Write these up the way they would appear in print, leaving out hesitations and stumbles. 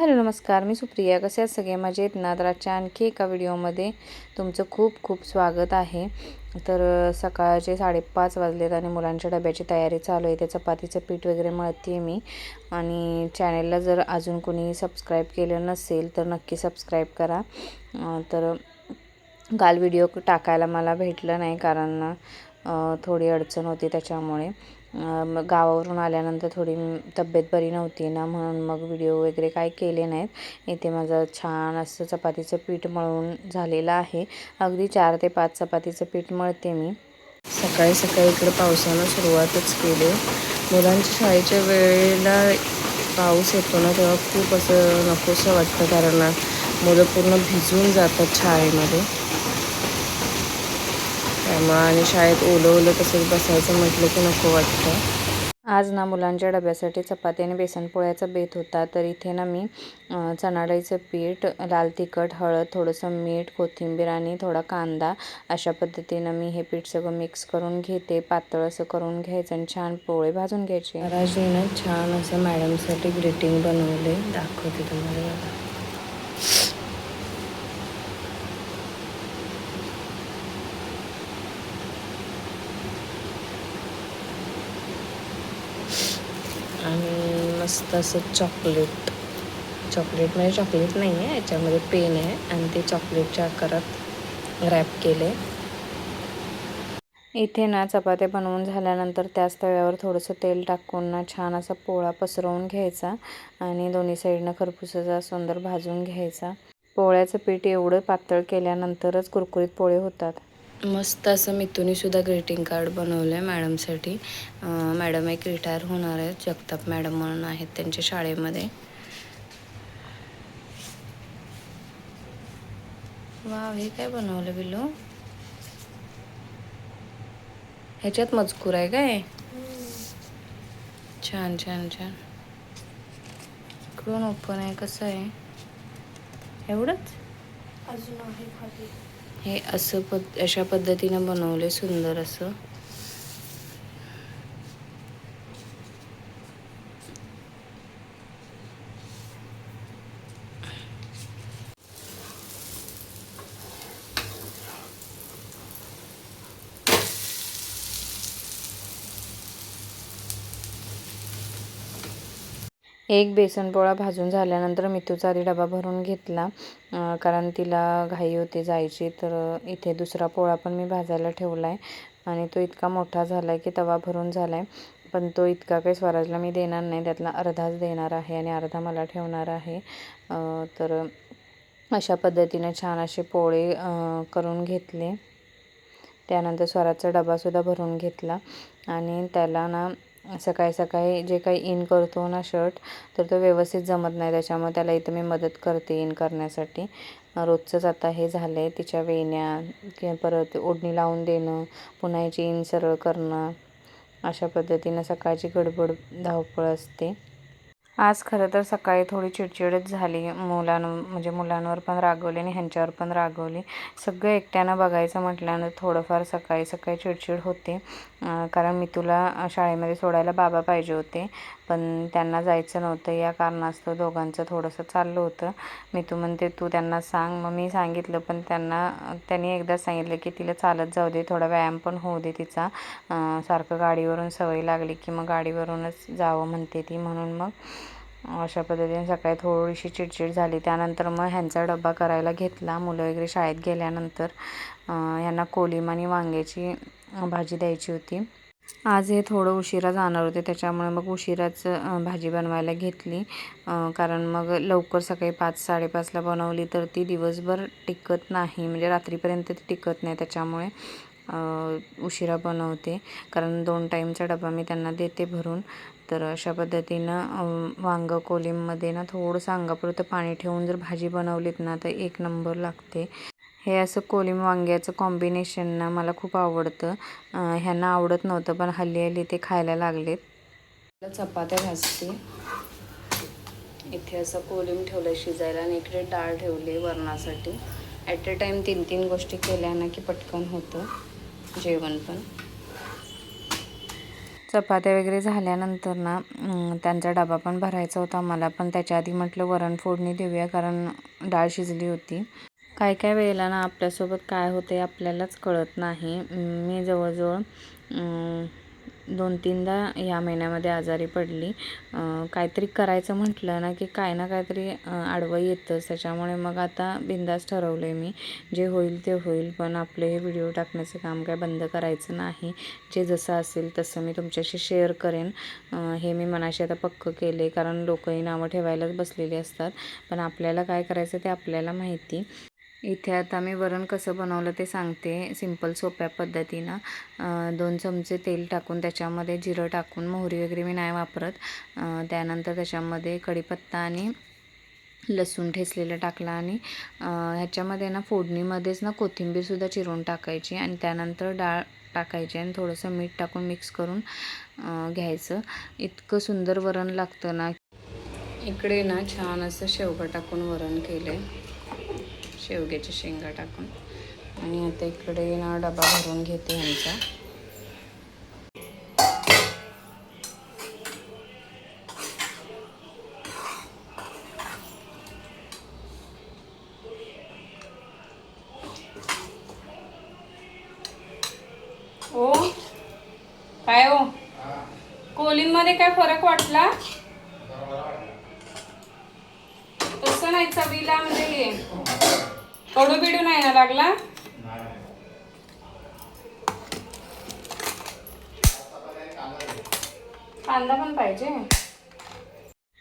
Hello नमस्कार, मी सुप्रिया. कसे आहात सगळे? मजेत ना? तर आजच्या आणखी एका व्हिडिओमध्ये तुमचं खूप खूप स्वागत आहे. तर सकाळचे 5:30 वाजलेत आणि मुलांच्या डब्याची तयारी चालू आहे. ते चपातीचं पीठ वगैरे मळते आहे मी. आणि चॅनलला जर अजून कोणी सबस्क्राईब केलं नसेल तर नक्की सबस्क्राईब करा. तर काल व्हिडिओ टाकायला मला भेटलं नाही कारण थोडी अडचण होती त्याच्यामुळे. मग गावावरून आल्यानंतर थोडी तब्येत बरी नव्हती ना, म्हणून मग व्हिडिओ वगैरे काय केले नाहीत. इथे माझं छान असं चपातीचं पीठ मळून झालेलं आहे. अगदी 4 ते 5 चपातीचं पीठ मळते मी. सकाळी सकाळी इकडे पावसानं सुरुवातच केली. मुलांच्या शाळेच्या वेळेला पाऊस येतो ना तेव्हा खूप असं नकोसं वाटतं, कारण मुलं पूर्ण भिजून जातात शाळेमध्ये. त्यामुळं आणि शाळेत ओलं तसंच बसायचं म्हटलं की नको वाटतं. आज ना मुलांच्या डब्यासाठी चपाती आणि बेसन पोळ्याचा बेत होता. तर इथे ना मी चणा डाळीचं पीठ, लाल तिखट, हळद, थोडंसं मीठ, कोथिंबीर आणि थोडा कांदा अशा पद्धतीनं मी हे पीठ सगळं मिक्स करून घेते. पातळ असं करून घ्यायचं आणि छान पोळे भाजून घ्यायचे. आज मी ना छान असं मॅडमसाठी ग्रीटिंग बनवले, दाखवते तुम्हाला. आणि मस्त असं चॉकलेट म्हणजे चॉकलेट नाही आहे, याच्यामध्ये पेन आहे आणि ते चॉकलेटच्या आकारात रॅप केले. इथे ना चपात्या बनवून झाल्यानंतर त्याच तव्यावर थोडंसं तेल टाकून ना छान असा पोळा पसरवून घ्यायचा आणि दोन्ही साईडनं खरपूसचा सुंदर भाजून घ्यायचा. पोळ्याचं पीठ एवढं पातळ केल्यानंतरच कुरकुरीत पोळे होतात. मस्त असं मितूनीसुद्धा ग्रीटिंग कार्ड बनवलं आहे मॅडमसाठी. मॅडम एक रिटायर होणार आहे, जगताप मॅडम म्हणून आहेत त्यांच्या शाळेमध्ये. वा, हे काय बनवलं बिलू? ह्याच्यात मजकूर आहे काय? छान छान छान. इकडून ओपन आहे, कसं आहे? एवढंच अजून आहे खाली. हे असं अशा पद्धतीनं बनवले, सुंदर असं. एक बेसन पोळा भाजून झाल्यानंतर मितूचा आधी डबा भरून घेतला, कारण तिला घाई होती जायची. तर इथे दुसरा पोळा पण मी भाजायला ठेवला आहे आणि तो इतका मोठा झाला आहे की तवा भरून झाला आहे. पण तो इतका काही स्वराजला मी देणार नाही, त्यातला अर्धाच देणार आहे आणि अर्धा मला ठेवणार आहे. तर अशा पद्धतीने छान असे पोळे करून घेतले. त्यानंतर स्वराजचा डबासुद्धा भरून घेतला आणि त्याला ना सकाळी सकाळी जे काही इन करतो ना शर्ट, तर तो व्यवस्थित जमत नाही, त्याच्यामुळे त्याला इथं मी मदत करते इन करण्यासाठी. रोजचंच आता हे झालं आहे. तिच्या वेण्या किंवा परत ओढणी लावून देणं, पुन्हा याची इन सरळ करणं, अशा पद्धतीनं सकाळची गडबड धावपळ असते. आज खरं तर सकाळी थोडी चिडचिडच झाली. म्हणजे मुलांवर पण रागवली आणि ह्यांच्यावर पण रागवली. सगळं एकट्यानं बघायचं म्हटल्यानं थोडंफार सकाळी सकाळी चिडचिड होते. कारण मी तुला शाळेमध्ये सोडायला बाबा पाहिजे होते, पण त्यांना जायचं नव्हतं. या कारणास्तव दोघांचं थोडंसं चाललं होतं. तू म्हणते तू त्यांना सांग. मग मी सांगितलं, पण त्यांनी एकदा सांगितलं की तिला चालत जाऊ दे, थोडा व्यायाम पण होऊ दे तिचा. सारखं गाडीवरून सवय लागली की मग गाडीवरूनच जावं म्हणते ती, म्हणून मग अशा पद्धतीने सकाळी थोडीशी चिडचिड झाली. त्यानंतर मग ह्यांचा डबा करायला घेतला. मुलं वगैरे शाळेत गेल्यानंतर ह्यांना कोलिम आणि वांग्याची भाजी द्यायची होती. आज हे थोडं उशिरा जाणार होते, त्याच्यामुळे मग उशिराच भाजी बनवायला घेतली. कारण मग लवकर सकाळी 5-5:30ला बनवली तर ती दिवसभर टिकत नाही, म्हणजे रात्रीपर्यंत ती टिकत नाही. त्याच्यामुळे उशिरा बनवते, कारण 2 टाईमचा डबा मी त्यांना देते भरून. तर अशा पद्धतीनं वांगं कोलिममध्ये ना थोडंसं अंगापुरतं पाणी ठेवून जर भाजी बनवलीत ना तर एक नंबर लागते. हे असं कोलिम वांग्याचं कॉम्बिनेशन ना मला खूप आवडतं. ह्यांना आवडत नव्हतं, पण हल्ली ते खायला लागलेत. चपात्या भाजते. इथे असं कोलिम ठेवलं शिजायला आणि इकडे डाळ ठेवली वरणासाठी. ॲट अ टाईम 3 गोष्टी केल्या ना की पटकन होतं जेवण पण. चपात्या वगैरे झाल्यानंतर ना त्यांचा डबा पण भरायचा होता मला, पण त्याच्या आधी म्हटलं वरण फोडणी देऊया कारण डाळ शिजली होती. काय काय वेळेला ना आपल्यासोबत काय होते आपल्यालाच कळत नाही. मी जवळजवळ 2-3दा ह्या महिन्यामध्ये आजारी पडली. काहीतरी करायचं म्हटलं ना की काय ना काहीतरी आडवं येतंच. त्याच्यामुळे मग आता बिनधास्त ठरवलं आहे मी, जे होईल ते होईल, पण आपले हे व्हिडिओ टाकण्याचं काम काय बंद करायचं नाही. जे जसं असेल तसं मी तुमच्याशी शेअर करेन. हे मी मनाशी आता पक्कं केले, कारण लोकही नावं ठेवायलाच बसलेली असतात, पण आपल्याला काय करायचं ते आपल्याला माहिती. इथे आता मी वरण कसं बनवलं ते सांगते सिंपल सोप्या पद्धतीनं. 2 चमचे तेल टाकून त्याच्यामध्ये जिरं टाकून, मोहरी वगैरे मी नाही वापरत. त्यानंतर त्याच्यामध्ये कढीपत्ता आणि लसूण ठेचलेलं टाकला आणि ह्याच्यामध्ये ना फोडणीमध्येच ना कोथिंबीरसुद्धा चिरून टाकायची आणि त्यानंतर डाळ टाकायची आणि थोडंसं मीठ टाकून मिक्स करून घ्यायचं. इतकं सुंदर वरण लागतं ना. इकडे ना छान असं शेवगा टाकून वरण केलं आहे, शेवग्याच्या शेंगा टाकून. आणि आता इकडे ना डबा भरून घेते ह्यांचा. ओ काय हो, कोलींमध्ये काय फरक वाटला? तसं नाही, चवीला म्हणजे कडू बिडू नाही ना लागला? कांदा पण पाहिजे.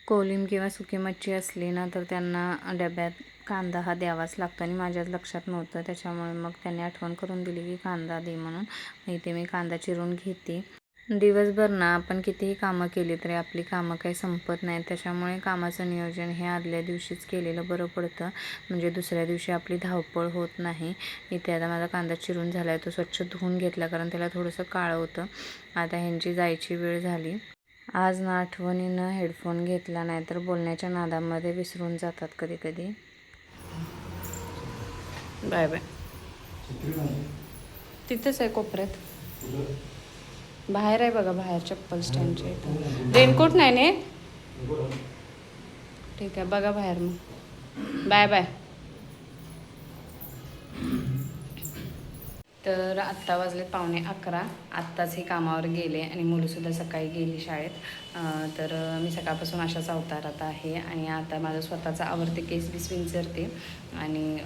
कोलीम किंवा सुकी मच्छी असली ना तर त्यांना डब्यात कांदा हा द्यावाच लागतो आणि माझ्याच लक्षात नव्हतं, त्याच्यामुळे मग त्यांनी आठवण करून दिली की कांदा दे म्हणून. इथे मी कांदा चिरून घेते. दिवसभर ना आपण कितीही कामं केली तरी आपली कामं काही संपत नाहीत. त्याच्यामुळे कामाचं नियोजन हे आदल्या दिवशीच केलेलं बरं पडतं, म्हणजे दुसऱ्या दिवशी आपली धावपळ होत नाही. इथे आता माझा कांदा चिरून झाला आहे, तो स्वच्छ धुवून घेतला कारण त्याला थोडंसं काळं होतं. आता ह्यांची जायची वेळ झाली. आज ना आठवणीनं हेडफोन घेतला नाही तर बोलण्याच्या नादामध्ये विसरून जातात कधी कधी. Bye bye. तिथंच आहे कोपऱ्यात, बाहेर आहे बघा, बाहेर चप्पल स्टँडच्या इथं. रेनकोट नाही ने? ठीक आहे, बघा बाहेर मग. Bye bye. तर आत्ता वाजले 11:15. आत्ताच हे कामावर गेले आणि मुलंसुद्धा सकाळी गेली शाळेत. तर मी सकाळपासून अशाच अवतारात आहे आणि आता माझं स्वतःचा आवरते, केस बीस विंचरते आणि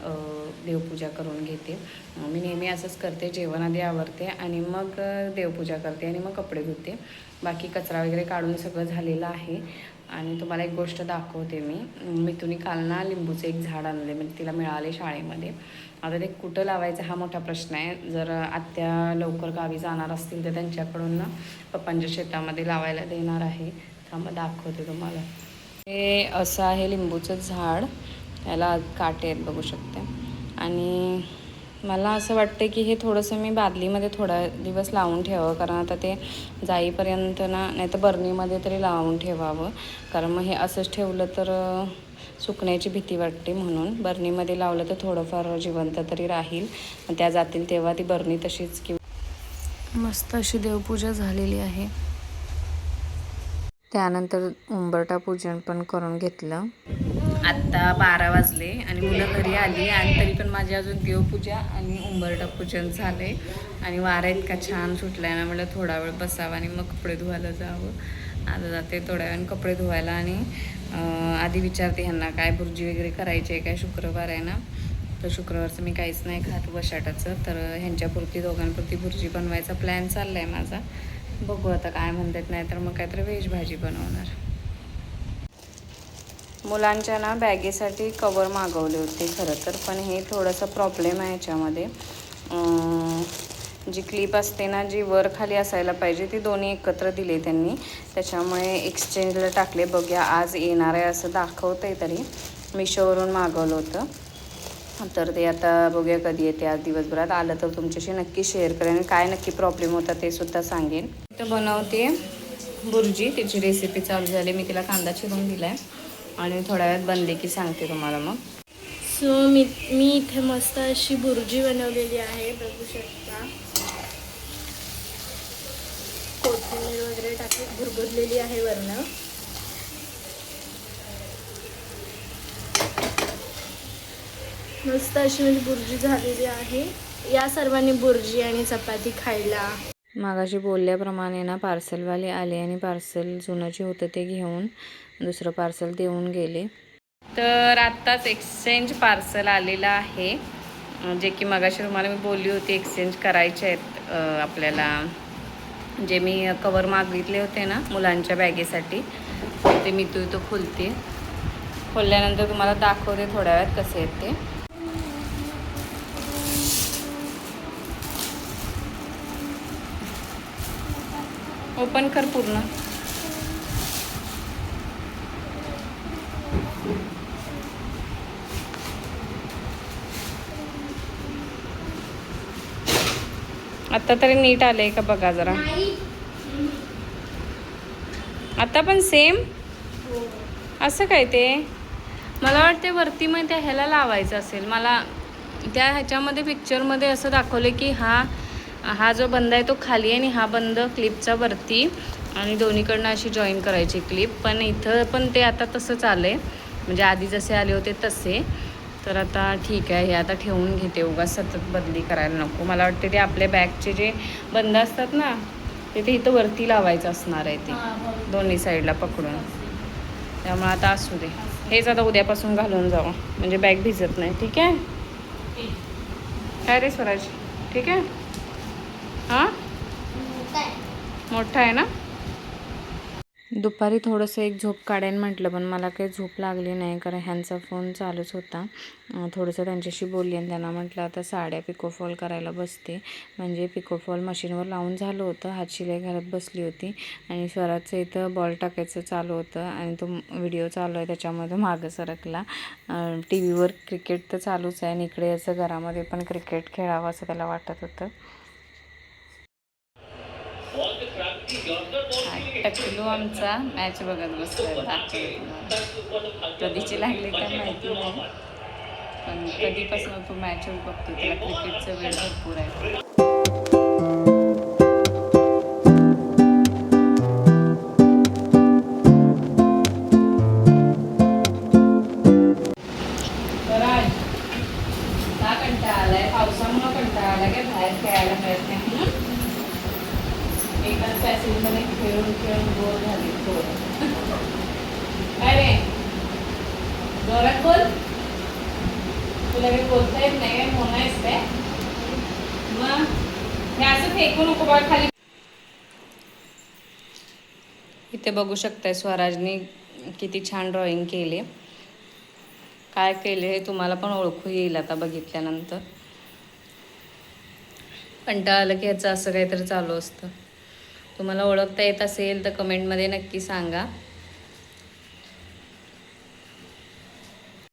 देवपूजा करून घेते. मी नेहमी असंच करते, जेवण आधी आवरते आणि मग देवपूजा करते आणि मग कपडे धुते. बाकी कचरा वगैरे काढून सगळं झालेलं आहे. आणि तुम्हाला एक गोष्ट दाखवते मी तुम्ही काल ना लिंबूचं एक झाड आणले, म्हणजे तिला मिळाले शाळेमध्ये. आता ते कुठं लावायचं हा मोठा प्रश्न आहे. जर आत्या लवकर गावी जाणार असतील तर त्यांच्याकडून ना पप्पांच्या शेतामध्ये लावायला देणार आहे. थांबा दाखवते तुम्हाला. हे असं आहे लिंबूचं झाड, याला काटे आहेत बघू शकते. आणि मला असं वाटतं की हे थोडंसं मी बादलीमध्ये थोडा दिवस लावून ठेवावं, कारण आता ते जाईपर्यंत ना, नाही तर बर्नीमध्ये तरी लावून ठेवावं, कारण मग हे असंच ठेवलं तर सुकण्याची भीती वाटते. म्हणून बर्नीमध्ये लावलं तर थोडंफार जिवंत तरी राहील. त्या जातील तेव्हा ती बर्नी तशीच. किंवा मस्त अशी देवपूजा झालेली आहे. त्यानंतर उंबरठा पूजन पण करून घेतलं. आत्ता 12 वाजले आणि मुलं घरी आली आणि तरी पण माझी अजून देवपूजा आणि उंबरठा पूजन झालं आहे. आणि वारा इतका छान सुटला आहे ना, म्हटलं थोडा वेळ बसावं आणि मग कपडे धुवायला जावं. आता जाते थोड्या वेळाने कपडे धुवायला आणि आधी विचारते ह्यांना काय भुर्जी वगैरे करायची आहे काय. शुक्रवार आहे ना, तर शुक्रवारचं मी काहीच नाही खात बटाट्याचं, तर ह्यांच्यापुरती दोघांपुरती भुर्जी बनवायचा प्लॅन चालला आहे माझा. बघू आता काय म्हणतात, नाही तर मग काहीतरी व्हेज भाजी बनवणार. मुलांच्या ना बॅगेसाठी कवर मागवले होते खरं तर, पण हे थोडंसं प्रॉब्लेम आहे ह्याच्यामध्ये. जी क्लिप असते ना, जी वर खाली असायला पाहिजे, ती दोन्ही एकत्र दिले त्यांनी. त्याच्यामुळे एक्सचेंजला टाकले. बघूया आज येणार आहे असं दाखवतं आहे. तरी मिशोवरून मागवलं होतं, तर ते आता बघूया कधी येते. आज दिवसभरात आलं तर तुमच्याशी नक्की शेअर करेन. काय नक्की प्रॉब्लेम होता ते सुद्धा सांगेन. तर बनवते भुर्जी, त्याची रेसिपी चालू झाली. मी तिला कांदा चिरून दिला आहे आणि थोड्या वेळात बनले की सांगते तुम्हाला मग. सो मी इथे मस्त अशी भुर्जी बनवलेली आहे, बघू शकता. कोथिंबीर वगैरे भुरभुरलेली आहे वरनं. मस्त अशी म्हणजे बुर्जी झालेली आहे. या सर्वांनी बुर्जी आणि चपाती खायला. मागाशी बोलल्याप्रमाणे ना पार्सलवाले आले आणि पार्सल जुनं जे होतं ते घेऊन दुसरं पार्सल देऊन गेले. तर आत्ताच एक्सचेंज पार्सल आलेलं आहे, जे की मगाशी तुम्हाला मी बोलली होती एक्सचेंज करायचे आहेत आपल्याला. जे मी कवर मागितले होते ना मुलांच्या बॅगेसाठी, ते मी तो खोलते. खोलल्यानंतर तुम्हाला दाखवते थोड्या वेळात कसे आहेत ते. ओपन कर पूर्ण. आता तरी नीट आलंय का बघा जरा. आता पण सेम असं काय ते. मला वाटते वरती मग त्या ह्याला लावायचं असेल. मला त्या ह्याच्यामध्ये पिक्चरमध्ये असं दाखवलं की हा जो बंद आहे तो खाली आहे आणि हा बंद क्लिपचा वरती, आणि दोन्हीकडनं अशी जॉईन करायची क्लिप. पण इथं पण ते आता तसंच आलं आहे, म्हणजे आधी जसे आले होते तसे. तर आता ठीक आहे, हे आता ठेवून घेते, उगाच सतत बदली करायला नको. मला वाटते ते आपल्या बॅगचे जे बंद असतात ना ते इथं वरती लावायचं असणार आहे ते दोन्ही साईडला पकडून. त्यामुळे आता असू दे, हेच आता उद्यापासून घालून जाऊ म्हणजे बॅग भिजत नाही. ठीक आहे काय रे स्वराज? ठीक आहे. हां मोठा आहे ना. दुपारी थोडंसं एक झोप काढेन म्हटलं, पण मला काही झोप लागली नाही कारण ह्यांचा फोन चालूच होता. थोडंसं त्यांच्याशी बोलली आणि त्यांना म्हटलं आता साड्या पिकोफॉल करायला बसते. म्हणजे पिकोफॉल मशीनवर लावून झालं होतं, हातशिलाई घरात बसली होती आणि स्वराजचं इथं बॉल टाकायचं चालू होतं आणि तो व्हिडिओ चालू आहे त्याच्यामध्ये मागं सरकला. टी व्हीवर क्रिकेट तर चालूच आहे आणि इकडे असं घरामध्ये पण क्रिकेट खेळावं असं त्याला वाटत होतं. टकलू आमचा मॅच बघत बसला. कधीची लागली काय माहिती नाही, पण कधीपासून तो मॅच बघतो, त्याला क्रिकेटचं वेळ भरपूर आहे. का कंटाळा आलाय? पावसामुळे कंटाळा आलाय काय? बाहेर खेळायला मिळत नाही म्हणून एकदाच पॅसेजमध्ये खेळून खेळून बोर झाली. काय रे जोरात बोल, तुला काही बोलता येत नाही काय? मोना आहेस काय? मग हे असं फेकू नको बघ खाली. इथे बघू शकताय स्वराजने किती छान ड्रॉइंग केले. काय केले हे तुम्हाला पण ओळखू येईल आता बघितल्यानंतर. कंटाळा आलं की ह्याचं असं काहीतरी चालू असतं. तुम्हाला ओळखता येत असेल तर कमेंटमध्ये नक्की सांगा.